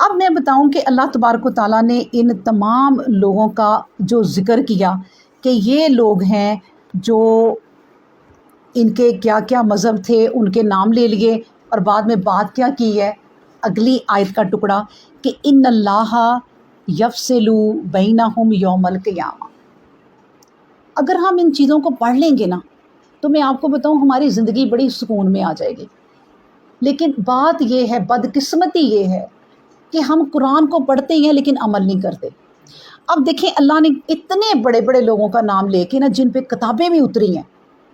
اب میں بتاؤں کہ اللہ تبارک و تعالیٰ نے ان تمام لوگوں کا جو ذکر کیا کہ یہ لوگ ہیں جو ان کے کیا کیا مذہب تھے، ان کے نام لے لیے، اور بعد میں بات کیا کی ہے اگلی آیت کا ٹکڑا کہ ان اللہ یفصل بینہم یوم القیامہ۔ اگر ہم ان چیزوں کو پڑھ لیں گے نا تو میں آپ کو بتاؤں ہماری زندگی بڑی سکون میں آ جائے گی۔ لیکن بات یہ ہے، بدقسمتی یہ ہے کہ ہم قرآن کو پڑھتے ہیں لیکن عمل نہیں کرتے۔ اب دیکھیں اللہ نے اتنے بڑے بڑے لوگوں کا نام لے کے نا، جن پہ کتابیں بھی اتری ہیں،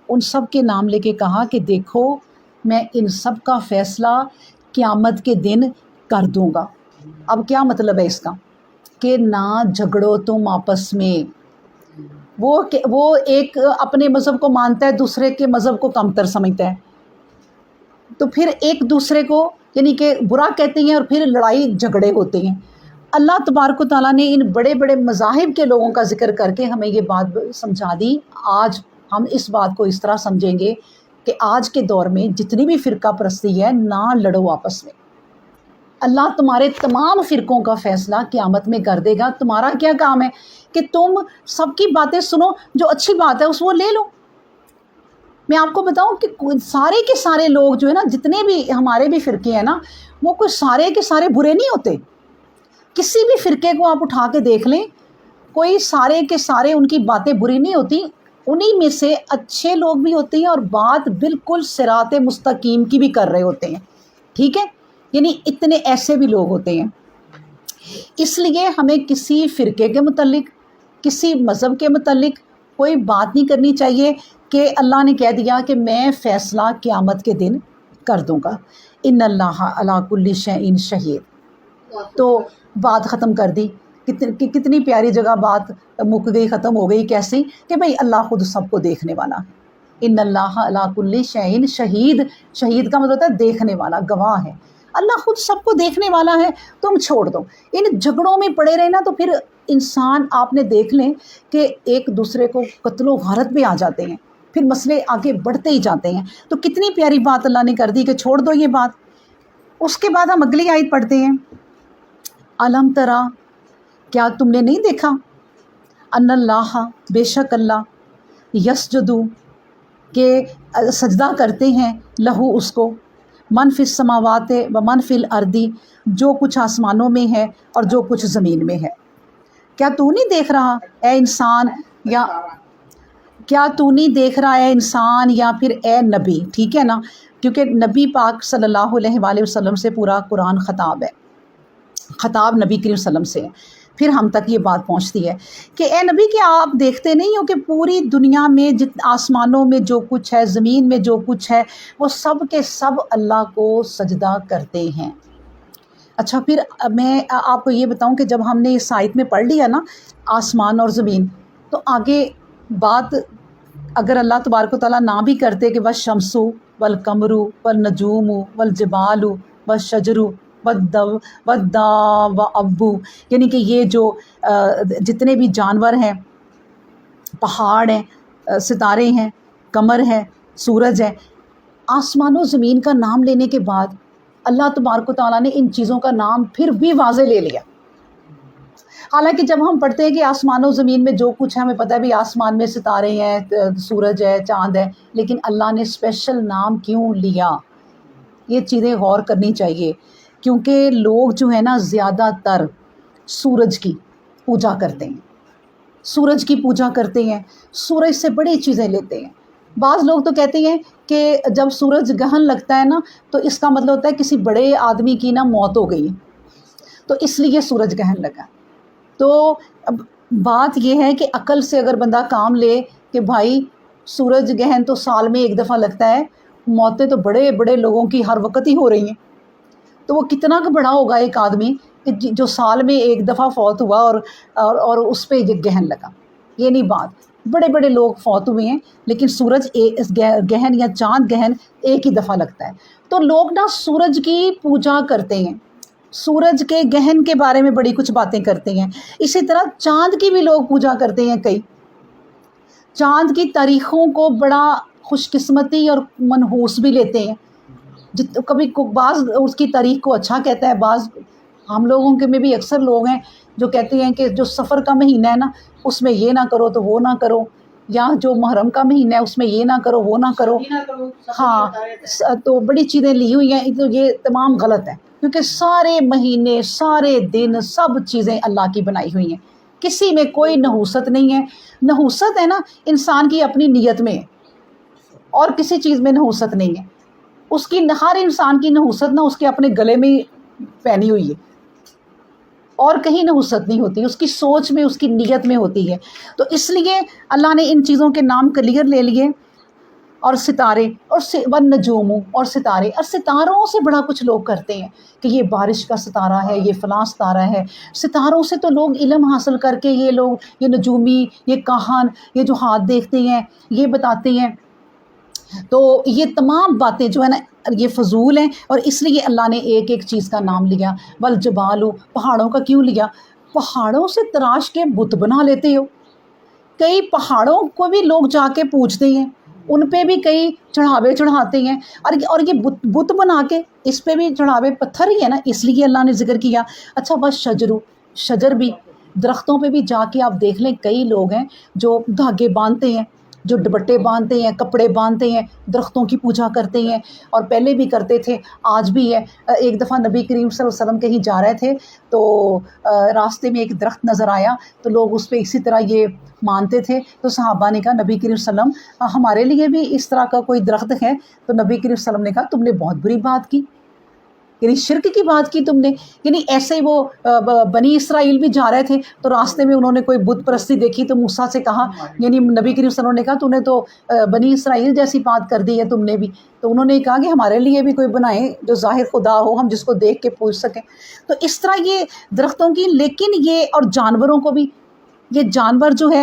ان سب کے نام لے کے کہا کہ دیکھو میں ان سب کا فیصلہ قیامت کے دن کر دوں گا۔ اب کیا مطلب ہے اس کا؟ کہ نہ جھگڑو تم آپس میں۔ وہ ایک اپنے مذہب کو مانتا ہے، دوسرے کے مذہب کو کمتر سمجھتا ہے، تو پھر ایک دوسرے کو یعنی کہ برا کہتے ہیں اور پھر لڑائی جھگڑے ہوتے ہیں۔ اللہ تبارک و تعالیٰ نے ان بڑے بڑے مذاہب کے لوگوں کا ذکر کر کے ہمیں یہ بات سمجھا دی۔ آج ہم اس بات کو اس طرح سمجھیں گے کہ آج کے دور میں جتنی بھی فرقہ پرستی ہے، نہ لڑو آپس میں۔ اللہ تمہارے تمام فرقوں کا فیصلہ قیامت میں کر دے گا۔ تمہارا کیا کام ہے کہ تم سب کی باتیں سنو، جو اچھی بات ہے اس وہ لے لو۔ میں آپ کو بتاؤں کہ سارے کے سارے لوگ جو ہے نا، جتنے بھی ہمارے بھی فرقے ہیں نا، وہ کوئی سارے کے سارے برے نہیں ہوتے۔ کسی بھی فرقے کو آپ اٹھا کے دیکھ لیں، کوئی سارے کے سارے ان کی باتیں بری نہیں ہوتی، انہی میں سے اچھے لوگ بھی ہوتے ہیں اور بات بالکل صراط مستقیم کی بھی کر رہے ہوتے ہیں، ٹھیک ہے؟ یعنی اتنے ایسے بھی لوگ ہوتے ہیں۔ اس لیے ہمیں کسی فرقے کے متعلق، کسی مذہب کے متعلق کوئی بات نہیں کرنی چاہیے کہ اللہ نے کہہ دیا کہ میں فیصلہ قیامت کے دن کر دوں گا، ان اللہ علی کل شیء شہید۔ تو بات ختم کر دی، کتنی پیاری جگہ بات مک گئی، ختم ہو گئی۔ کیسے کہ بھئی اللہ خود سب کو دیکھنے والا، ان اللہ علی کل شیء شہید۔ شہید کا مطلب ہوتا ہے دیکھنے والا، گواہ ہے۔ اللہ خود سب کو دیکھنے والا ہے، تم چھوڑ دو ان جھگڑوں میں پڑے رہے نا، تو پھر انسان آپ نے دیکھ لیں کہ ایک دوسرے کو قتل و غارت پہ آ جاتے ہیں، پھر مسئلے آگے بڑھتے ہی جاتے ہیں۔ تو کتنی پیاری بات اللہ نے کر دی کہ چھوڑ دو یہ بات۔ اس کے بعد ہم اگلی آیت پڑھتے ہیں، الم ترا، کیا تم نے نہیں دیکھا، ان اللہ، بے شک اللہ، یسجدو، کہ سجدہ کرتے ہیں، لہو، اس کو، من فی السماوات و من فی الارض، جو کچھ آسمانوں میں ہے اور جو کچھ زمین میں ہے۔ کیا تو نہیں دیکھ رہا اے انسان، یا کیا تو نہیں دیکھ رہا اے انسان، یا پھر اے نبی، ٹھیک ہے نا، کیونکہ نبی پاک صلی اللہ علیہ وآلہ وسلم سے پورا قرآن خطاب ہے، خطاب نبی کریم صلی اللہ علیہ وسلم سے ہے، پھر ہم تک یہ بات پہنچتی ہے کہ اے نبی، کیا آپ دیکھتے نہیں ہو کہ پوری دنیا میں آسمانوں میں جو کچھ ہے، زمین میں جو کچھ ہے، وہ سب کے سب اللہ کو سجدہ کرتے ہیں۔ اچھا، پھر میں آپ کو یہ بتاؤں کہ جب ہم نے اس آیت میں پڑھ لیا نا آسمان اور زمین، تو آگے بات اگر اللہ تبارک و تعالیٰ نہ بھی کرتے کہ والشمس والقمر والنجوم والجبال والشجر والدواب، یعنی کہ یہ جو جتنے بھی جانور ہیں، پہاڑ ہیں، ستارے ہیں، قمر ہے، سورج ہے، آسمان و زمین کا نام لینے کے بعد اللہ تبارک و تعالیٰ نے ان چیزوں کا نام پھر بھی واضح لے لیا۔ حالانکہ جب ہم پڑھتے ہیں کہ آسمان و زمین میں جو کچھ ہے، ہمیں پتہ ہے بھی آسمان میں ستارے ہیں، سورج ہے، چاند ہے، لیکن اللہ نے اسپیشل نام کیوں لیا؟ یہ چیزیں غور کرنی چاہیے، کیونکہ لوگ جو ہے نا زیادہ تر سورج کی پوجا کرتے ہیں، سورج کی پوجا کرتے ہیں، سورج سے بڑی چیزیں لیتے ہیں۔ بعض لوگ تو کہتے ہیں کہ جب سورج گہن لگتا ہے نا، تو اس کا مطلب ہوتا ہے کسی بڑے آدمی کی نا موت ہو گئی، تو اس لیے سورج گہن لگا۔ تو اب بات یہ ہے کہ عقل سے اگر بندہ کام لے کہ بھائی سورج گہن تو سال میں ایک دفعہ لگتا ہے، موتیں تو بڑے بڑے لوگوں کی ہر وقت ہی ہو رہی ہیں، تو وہ کتنا کا بڑا ہوگا ایک آدمی کہ جو سال میں ایک دفعہ فوت ہوا اور اس پہ گہن لگا۔ یہ نہیں بات، بڑے بڑے لوگ فوت ہوئے ہیں، لیکن سورج گہن یا چاند گہن ایک ہی دفعہ لگتا ہے۔ تو لوگ نا سورج کی پوجا کرتے ہیں، سورج کے گہن کے بارے میں بڑی کچھ باتیں کرتے ہیں۔ اسی طرح چاند کی بھی لوگ پوجا کرتے ہیں، کئی چاند کی تاریخوں کو بڑا خوش قسمتی اور منحوس بھی لیتے ہیں، کبھی بعض اس کی تاریخ کو اچھا کہتا ہے، بعض ہم لوگوں کے میں بھی اکثر لوگ ہیں جو کہتے ہیں کہ جو سفر کا مہینہ ہے نا اس میں یہ نہ کرو تو وہ نہ کرو، یا جو محرم کا مہینہ ہے اس میں یہ نہ کرو وہ نہ کرو. ہاں تو بڑی چیزیں لی ہوئی ہیں، تو یہ تمام غلط ہے، کیونکہ سارے مہینے سارے دن سب چیزیں اللہ کی بنائی ہوئی ہیں، کسی میں کوئی نحوست نہیں ہے. نحوست ہے نا انسان کی اپنی نیت میں ہے، اور کسی چیز میں نحوست نہیں ہے. اس کی ہر انسان کی نحوست نا اس کے اپنے گلے میں پہنی ہوئی ہے، اور کہیں نحوست نہیں ہوتی، اس کی سوچ میں اس کی نیت میں ہوتی ہے. تو اس لیے اللہ نے ان چیزوں کے نام کلیئر لے لیے. اور ستارے اور والنجوم اور ستارے، اور ستاروں سے بڑا کچھ لوگ کرتے ہیں کہ یہ بارش کا ستارہ ہے، یہ فلاں ستارہ ہے. ستاروں سے تو لوگ علم حاصل کر کے یہ نجومی، یہ کاہن، یہ جو ہاتھ دیکھتے ہیں یہ بتاتے ہیں. تو یہ تمام باتیں جو ہے نا یہ فضول ہیں، اور اس لیے اللہ نے ایک ایک چیز کا نام لیا. والجبال، پہاڑوں کا کیوں لیا؟ پہاڑوں سے تراش کے بت بنا لیتے ہو. کئی پہاڑوں کو بھی لوگ جا کے پوجتے ہیں، ان پہ بھی کئی چڑھاوے چڑھاتے ہیں، اور یہ بت بنا کے اس پہ بھی چڑھاوے پتھر ہی ہے نا، اس لیے اللہ نے ذکر کیا. اچھا بس شجر بھی، درختوں پہ بھی جا کے آپ دیکھ لیں کئی لوگ ہیں جو دھاگے باندھتے ہیں، جو دوپٹے باندھتے ہیں، کپڑے باندھتے ہیں، درختوں کی پوجا کرتے ہیں، اور پہلے بھی کرتے تھے آج بھی ہے. ایک دفعہ نبی کریم صلی اللہ علیہ وسلم کہیں جا رہے تھے تو راستے میں ایک درخت نظر آیا، تو لوگ اس پہ اسی طرح یہ مانتے تھے. تو صحابہ نے کہا نبی کریم صلی اللہ علیہ وسلم ہمارے لیے بھی اس طرح کا کوئی درخت ہے؟ تو نبی کریم صلی اللہ علیہ وسلم نے کہا تم نے بہت بری بات کی، یعنی شرک کی بات کی تم نے. یعنی ایسے وہ بنی اسرائیل بھی جا رہے تھے تو راستے میں انہوں نے کوئی بت پرستی دیکھی تو موسیٰ سے کہا، یعنی نبی کریم صلی اللہ علیہ وسلم نے کہا تو نے تو بنی اسرائیل جیسی بات کر دی ہے تم نے بھی. تو انہوں نے کہا کہ ہمارے لیے بھی کوئی بنائیں جو ظاہر خدا ہو، ہم جس کو دیکھ کے پوچھ سکیں. تو اس طرح یہ درختوں کی، لیکن یہ اور جانوروں کو بھی، یہ جانور جو ہے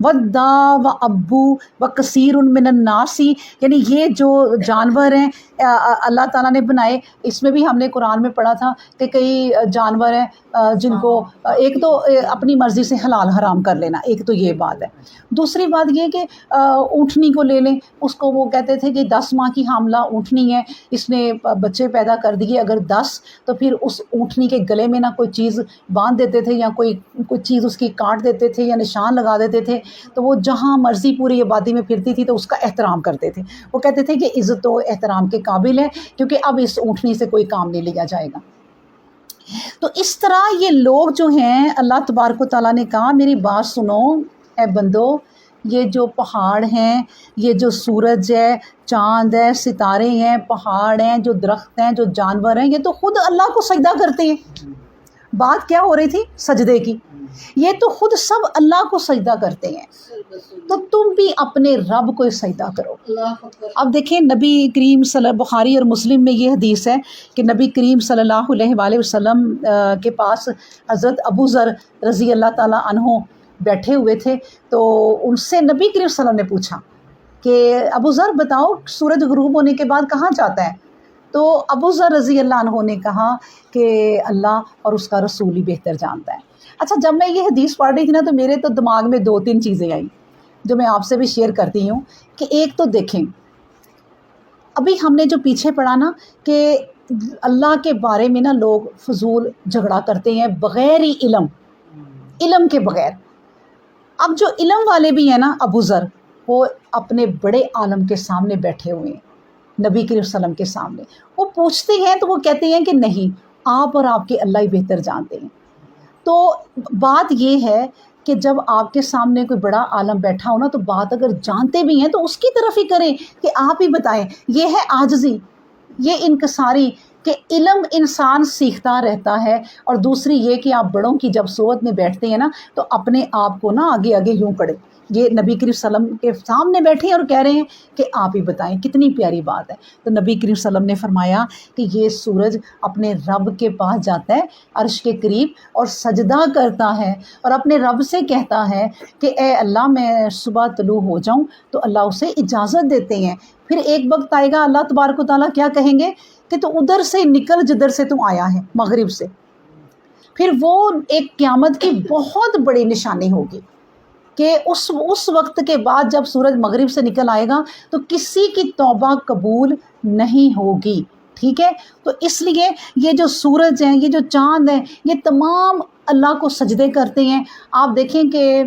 ودا و ابو و کثیر من الناس، یعنی یہ جو جانور ہیں اللہ تعالیٰ نے بنائے. اس میں بھی ہم نے قرآن میں پڑھا تھا کہ کئی جانور ہیں جن کو ایک تو اپنی مرضی سے حلال حرام کر لینا، ایک تو یہ بات ہے. دوسری بات یہ کہ اونٹنی کو لے لیں، اس کو وہ کہتے تھے کہ 10 ماہ کی حاملہ اونٹنی ہے، اس نے بچے پیدا کر دیے اگر 10، تو پھر اس اونٹنی کے گلے میں نہ کوئی چیز باندھ دیتے تھے، یا کوئی چیز اس کی کاٹ دیتے تھے یا نشان لگا دیتے تھے، تو وہ جہاں مرضی پوری آبادی میں پھرتی تھی تو اس کا احترام کرتے تھے. وہ کہتے تھے کہ عزت و احترام کے قابل ہے، کیونکہ اب اس اونٹنی سے کوئی کام نہیں لیا جائے گا. تو اس طرح یہ لوگ جو ہیں، اللہ تبارک و تعالیٰ نے کہا میری بات سنو اے بندو، یہ جو پہاڑ ہیں، یہ جو سورج ہے، چاند ہے، ستارے ہیں، پہاڑ ہیں، جو درخت ہیں، جو جانور ہیں، یہ تو خود اللہ کو سجدہ کرتے ہیں. بات کیا ہو رہی تھی؟ سجدے کی. یہ تو خود سب اللہ کو سجدہ کرتے ہیں، تو تم بھی اپنے رب کو سجدہ کرو. اب دیکھیں نبی کریم بخاری اور مسلم میں یہ حدیث ہے کہ نبی کریم صلی اللہ علیہ وآلہ وسلم کے پاس حضرت ابو ذر رضی اللہ تعالیٰ عنہ بیٹھے ہوئے تھے. تو ان سے نبی کریم صلی اللہ علیہ وسلم نے پوچھا کہ ابو ذر بتاؤ سورج غروب ہونے کے بعد کہاں جاتا ہے؟ تو ابو ذر رضی اللہ عنہ نے کہا کہ اللہ اور اس کا رسول ہی بہتر جانتا ہے. اچھا جب میں یہ حدیث پڑھ رہی تھی نا تو میرے تو دماغ میں 2-3 چیزیں آئیں جو میں آپ سے بھی شیئر کرتی ہوں. کہ ایک تو دیکھیں ابھی ہم نے جو پیچھے پڑھا نا کہ اللہ کے بارے میں نا لوگ فضول جھگڑا کرتے ہیں بغیر ہی علم کے بغیر. اب جو علم والے بھی ہیں نا ابو ذر، وہ اپنے بڑے عالم کے سامنے بیٹھے ہوئے ہیں، نبی کریم صلی اللہ علیہ وسلم کے سامنے. وہ پوچھتے ہیں تو وہ کہتے ہیں کہ نہیں، آپ اور آپ کے اللہ ہی بہتر جانتے ہیں. تو بات یہ ہے کہ جب آپ کے سامنے کوئی بڑا عالم بیٹھا ہو نا، تو بات اگر جانتے بھی ہیں تو اس کی طرف ہی کریں کہ آپ ہی بتائیں. یہ ہے عاجزی، یہ انکساری، کہ علم انسان سیکھتا رہتا ہے. اور دوسری یہ کہ آپ بڑوں کی جب صحبت میں بیٹھتے ہیں نا تو اپنے آپ کو نا آگے آگے یوں کریں. یہ نبی کریم صلی اللہ علیہ وسلم کے سامنے بیٹھے ہیں اور کہہ رہے ہیں کہ آپ ہی بتائیں. کتنی پیاری بات ہے. تو نبی کریم صلی اللہ علیہ وسلم نے فرمایا کہ یہ سورج اپنے رب کے پاس جاتا ہے عرش کے قریب اور سجدہ کرتا ہے اور اپنے رب سے کہتا ہے کہ اے اللہ میں صبح طلوع ہو جاؤں، تو اللہ اسے اجازت دیتے ہیں. پھر ایک وقت آئے گا اللہ تبارک و تعالیٰ کیا کہیں گے کہ تو ادھر سے نکل جدھر سے تم آیا ہے، مغرب سے. پھر وہ ایک قیامت کی بہت بڑی نشانی ہوگی کہ اس وقت کے بعد جب سورج مغرب سے نکل آئے گا تو کسی کی توبہ قبول نہیں ہوگی. ٹھیک ہے. تو اس لیے یہ جو سورج ہیں، یہ جو چاند ہیں، یہ تمام اللہ کو سجدے کرتے ہیں. آپ دیکھیں کہ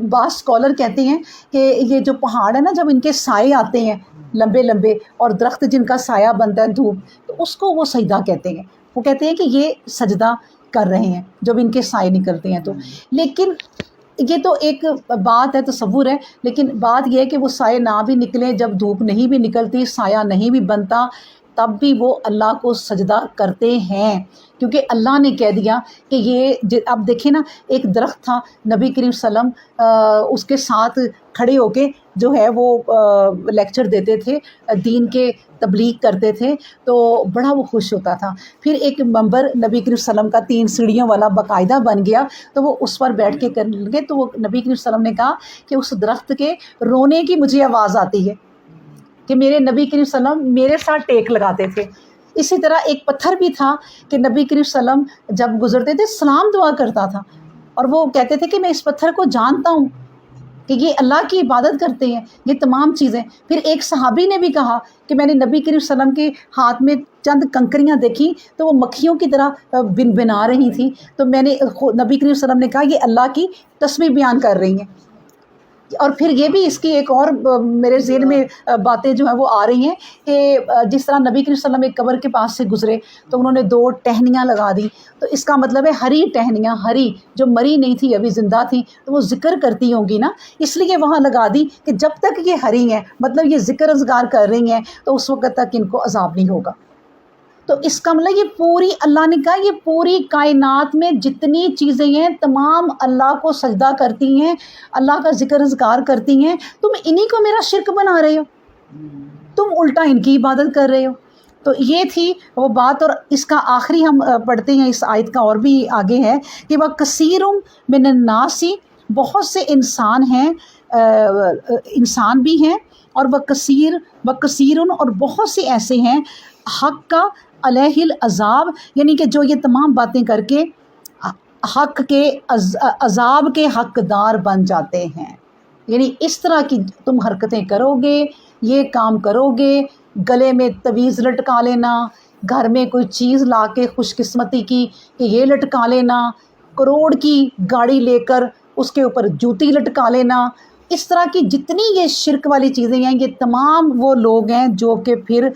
بعض اسکالر کہتے ہیں کہ یہ جو پہاڑ ہے نا، جب ان کے سائے آتے ہیں لمبے لمبے اور درخت جن کا سایہ بنتا ہے دھوپ، تو اس کو وہ سجدہ کہتے ہیں. وہ کہتے ہیں کہ یہ سجدہ کر رہے ہیں جب ان کے سائے نکلتے ہیں. تو لیکن یہ تو ایک بات ہے، تصور ہے، لیکن بات یہ ہے کہ وہ سائے نہ بھی نکلیں، جب دھوپ نہیں بھی نکلتی، سایہ نہیں بھی بنتا، تب بھی وہ اللہ کو سجدہ کرتے ہیں، کیونکہ اللہ نے کہہ دیا کہ یہ اب دیکھیں نا، ایک درخت تھا، نبی کریم صلی اللہ علیہ وسلم اس کے ساتھ کھڑے ہو کے جو ہے وہ لیکچر دیتے تھے، دین کے تبلیغ کرتے تھے، تو بڑا وہ خوش ہوتا تھا. پھر ایک منبر نبی کریم صلی اللہ علیہ وسلم کا 3 سیڑھیوں والا باقاعدہ بن گیا، تو وہ اس پر بیٹھ کے کرنے لگے. تو وہ نبی کریم صلی اللہ علیہ وسلم نے کہا کہ اس درخت کے رونے کی مجھے آواز آتی ہے کہ میرے نبی کریم صلی اللہ علیہ وسلم میرے ساتھ ٹیک لگاتے تھے. اسی طرح ایک پتھر بھی تھا کہ نبی کریم صلی اللہ علیہ وسلم جب گزرتے تھے سلام دعا کرتا تھا، اور وہ کہتے تھے کہ میں اس پتھر کو جانتا ہوں کہ یہ اللہ کی عبادت کرتے ہیں. یہ تمام چیزیں. پھر ایک صحابی نے بھی کہا کہ میں نے نبی کریم صلی اللہ علیہ وسلم کے ہاتھ میں چند کنکریاں دیکھی تو وہ مکھیوں کی طرح بنا رہی تھیں، تو میں نے نبی کریم صلی اللہ علیہ وسلم نے کہا یہ اللہ کی تسبیح بیان کر رہی ہیں. اور پھر یہ بھی اس کی ایک اور میرے ذہن میں باتیں جو ہیں وہ آ رہی ہیں کہ جس طرح نبی کریم صلی اللہ علیہ وسلم ایک قبر کے پاس سے گزرے تو انہوں نے 2 ٹہنیاں لگا دی، تو اس کا مطلب ہے ہری ٹہنیاں، ہری جو مری نہیں تھی ابھی زندہ تھی، تو وہ ذکر کرتی ہوں گی نا، اس لیے وہاں لگا دی کہ جب تک یہ ہری ہیں، مطلب یہ ذکر اذکار کر رہی ہیں، تو اس وقت تک ان کو عذاب نہیں ہوگا. تو اس کا مطلب یہ پوری، اللہ نے کہا یہ پوری کائنات میں جتنی چیزیں ہیں تمام اللہ کو سجدہ کرتی ہیں، اللہ کا ذکر اذکار کرتی ہیں. تم انہی کو میرا شرک بنا رہے ہو، تم الٹا ان کی عبادت کر رہے ہو. تو یہ تھی وہ بات. اور اس کا آخری ہم پڑھتے ہیں، اس آیت کا اور بھی آگے ہے کہ وہ کثیر من الناس، بہت سے انسان ہیں، انسان بھی ہیں، اور وہ کثیر اور بہت سے ایسے ہیں، حق کا علیہ العذاب، یعنی کہ جو یہ تمام باتیں کر کے حق کے عذاب کے حقدار بن جاتے ہیں. یعنی اس طرح کی تم حرکتیں کرو گے، یہ کام کرو گے، گلے میں تویز لٹکا لینا، گھر میں کوئی چیز لا کے خوش قسمتی کی کہ یہ لٹکا لینا، کروڑ کی گاڑی لے کر اس کے اوپر جوتی لٹکا لینا، اس طرح کی جتنی یہ شرک والی چیزیں ہیں، یہ تمام وہ لوگ ہیں جو کہ پھر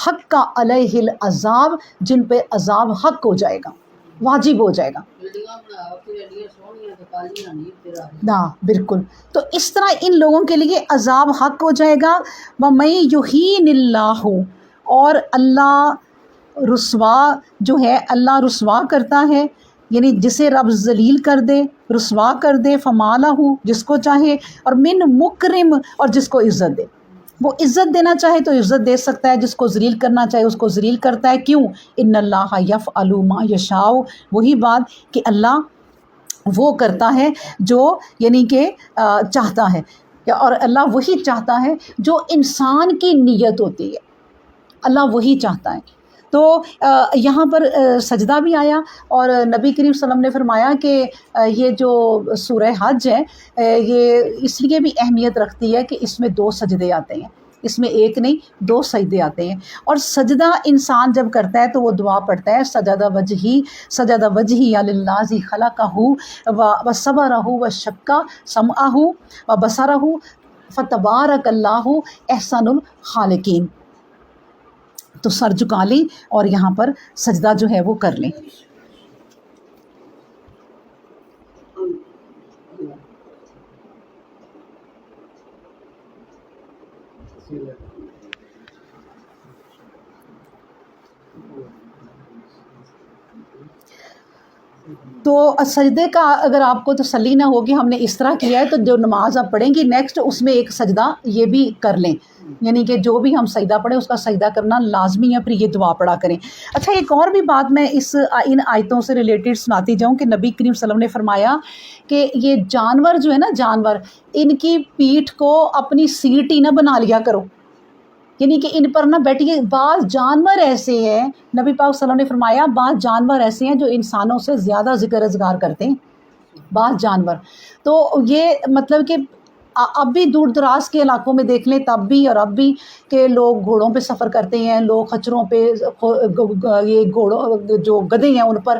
حق کا علیہ العذاب، جن پہ عذاب حق ہو جائے گا، واجب ہو جائے گا. نا بالکل. تو اس طرح ان لوگوں کے لیے عذاب حق ہو جائے گا. وَمَن يُهِينِ اللَّهُ، اور اللہ رسوا جو ہے، اللہ رسوا کرتا ہے، یعنی جسے رب ذلیل کر دے، رسوا کر دے، فَمَا جس کو چاہے، اور من مکرم، اور جس کو عزت دے. وہ عزت دینا چاہے تو عزت دے سکتا ہے، جس کو ذلیل کرنا چاہے اس کو ذلیل کرتا ہے. کیوں؟ ان اللہ یفعل ما یشاء، وہی بات کہ اللہ وہ کرتا ہے جو یعنی کہ چاہتا ہے، اور اللہ وہی چاہتا ہے جو انسان کی نیت ہوتی ہے، اللہ وہی چاہتا ہے. تو یہاں پر سجدہ بھی آیا، اور نبی کریم صلی اللہ علیہ وسلم نے فرمایا کہ یہ جو سورہ حج ہے یہ اس لیے بھی اہمیت رکھتی ہے کہ اس میں 2 سجدے آتے ہیں، اس میں ایک نہیں 2 سجدے آتے ہیں. اور سجدہ انسان جب کرتا ہے تو وہ دعا پڑھتا ہے، سجدہ وجہی للذی خلقہ وصورہ وشق سمعہ وبصرہ فتبارک اللہ احسن الخالقین. تو سر جھکا لیں اور یہاں پر سجدہ جو ہے وہ کر لیں. تو سجدے کا اگر آپ کو تسلی نہ ہوگی ہم نے اس طرح کیا ہے، تو جو نماز آپ پڑھیں گی نیکسٹ اس میں ایک سجدہ یہ بھی کر لیں، یعنی کہ جو بھی ہم سجدہ پڑھیں اس کا سجدہ کرنا لازمی ہے، پھر یہ دعا پڑھا کریں. اچھا ایک اور بھی بات میں ان آیتوں سے ریلیٹڈ سناتی جاؤں کہ نبی کریم صلی اللہ علیہ وسلم نے فرمایا کہ یہ جانور جو ہے نا، جانور، ان کی پیٹھ کو اپنی سیٹ ہی نہ بنا لیا کرو، یعنی کہ ان پر نہ بیٹھیے. بعض جانور ایسے ہیں، نبی پاک صلی اللہ علیہ وسلم نے فرمایا بعض جانور ایسے ہیں جو انسانوں سے زیادہ ذکر اذکار کرتے ہیں، بعض جانور. تو یہ مطلب کہ اب بھی دور دراز کے علاقوں میں دیکھ لیں تب بھی اور اب بھی کہ لوگ گھوڑوں پہ سفر کرتے ہیں، لوگ خچروں پہ، یہ گھوڑوں جو گدھے ہیں ان پر،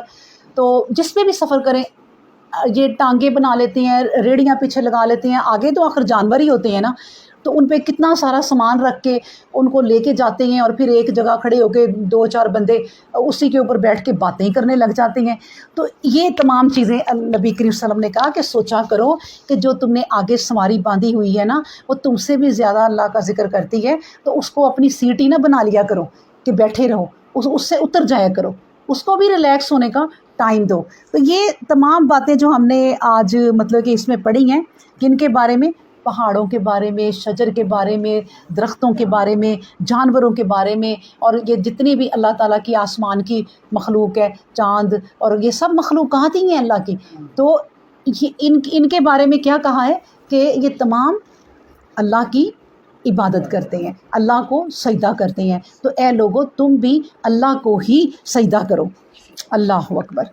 تو جس پہ بھی سفر کریں یہ ٹانگیں بنا لیتے ہیں، ریڑیاں پیچھے لگا لیتے ہیں، آگے تو آخر جانور ہی ہوتے ہیں نا، تو ان پہ کتنا سارا سامان رکھ کے ان کو لے کے جاتے ہیں، اور پھر ایک جگہ کھڑے ہو کے 2-4 بندے اسی کے اوپر بیٹھ کے باتیں کرنے لگ جاتے ہیں۔ تو یہ تمام چیزیں نبی کریم صلی اللہ علیہ وسلم نے کہا کہ سوچا کرو کہ جو تم نے آگے سواری باندھی ہوئی ہے نا وہ تم سے بھی زیادہ اللہ کا ذکر کرتی ہے، تو اس کو اپنی سیٹ ہی نہ بنا لیا کرو کہ بیٹھے رہو، اس سے اتر جایا کرو، اس کو بھی ریلیکس ہونے کا ٹائم دو۔ تو یہ تمام باتیں جو ہم نے آج مطلب کہ اس میں پڑھی ہیں، جن کے بارے میں، پہاڑوں کے بارے میں، شجر کے بارے میں، درختوں کے بارے میں، جانوروں کے بارے میں، اور یہ جتنی بھی اللہ تعالیٰ کی آسمان کی مخلوق ہے، چاند اور یہ سب مخلوقات ہی ہیں اللہ کی، تو ان کے بارے میں کیا کہا ہے کہ یہ تمام اللہ کی عبادت کرتے ہیں، اللہ کو سجدہ کرتے ہیں، تو اے لوگو تم بھی اللہ کو ہی سجدہ کرو۔ اللہ اکبر۔